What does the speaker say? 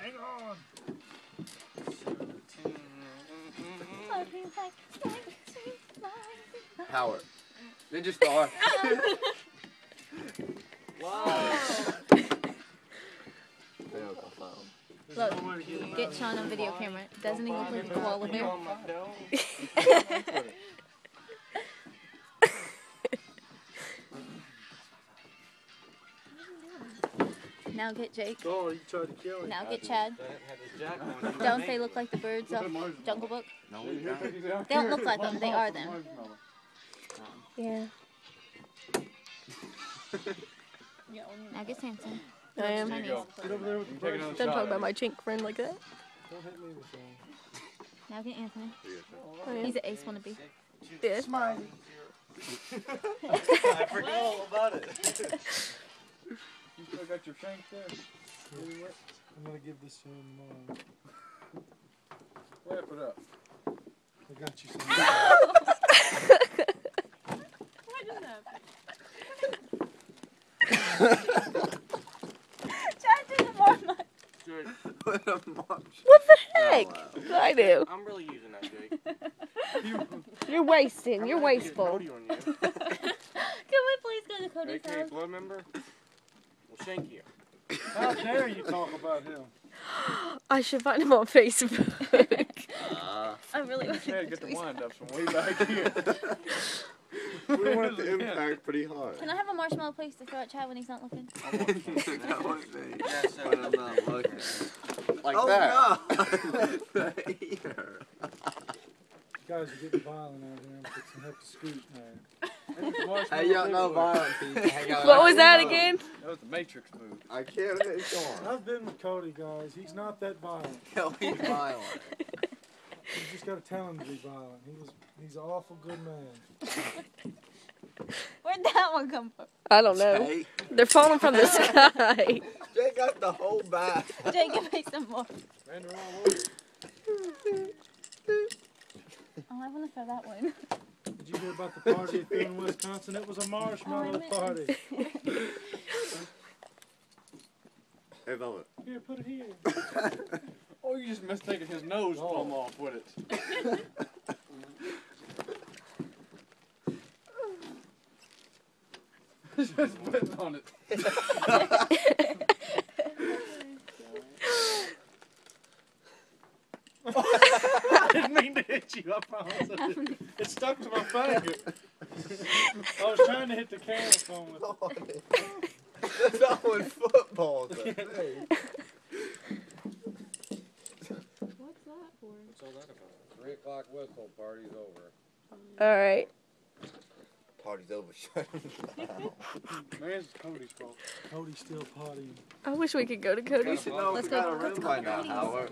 Hang on. Howard. Ninja Star. Wow. Look, get Shaun on video camera. Doesn't he look like a koala bear? Now get Jake. Oh, you tried to kill him. Now get Chad. Don't they look like the birds of Jungle Book? No, they don't look like them. They are them. Yeah. Now get Samson. I am. Don't talk about my chink friend like that. Don't hit me with that. Now get Anthony. I am. He's an ace wannabe. Yeah. Smiley. I forgot all about it. You still got your shank there? I'm going to give this to him tomorrow. Wrap it up. I got you some. What just happened? Chad did the more much. What the heck? I do. I'm really using that, Jake. You're wasting. You're wasteful. Can we please go to Cody's AK house? blood member? We'll shank you. How dare you talk about him? I should find him on Facebook. I really want Chad, get the wind up from way back here. We want the impact pretty hard. Can I have a marshmallow please to throw at Chad when he's not looking? That was me. When I'm not looking. Like Oh, that. no. Here. Guys are getting violent out here. I'm fixing to have to scoot now. Hey, y'all know violent people. Hang out. What was that again? That was the Matrix move. I can't let it go on. I've been with Cody, guys. He's not that violent. Hell, he's violent. You just got to tell him to be violent. He's an awful good man. Where'd that one come from? I don't know. Jake. They're falling from the sky. Jake got the whole bag. Jake, give me some more. Ran the wrong way. Oh, I want to throw that one. Did you hear about the party in Wisconsin? It was a marshmallow party. Hey, Velvet. Here, put it here. Oh, you just mistaken his nose come off with it. Just spitting on it. I didn't mean to hit you. I promise. It stuck to my finger. I was trying to hit the camera phone with it. That's not what football does. What's that for? What's all that about? 3 o'clock whistle, party's over. Alright. Party's over. Shut him down. Man, it's Cody's fault. Cody's still partying. I wish we could go to Cody's. You should know Let's we got go. a room by now, Howard.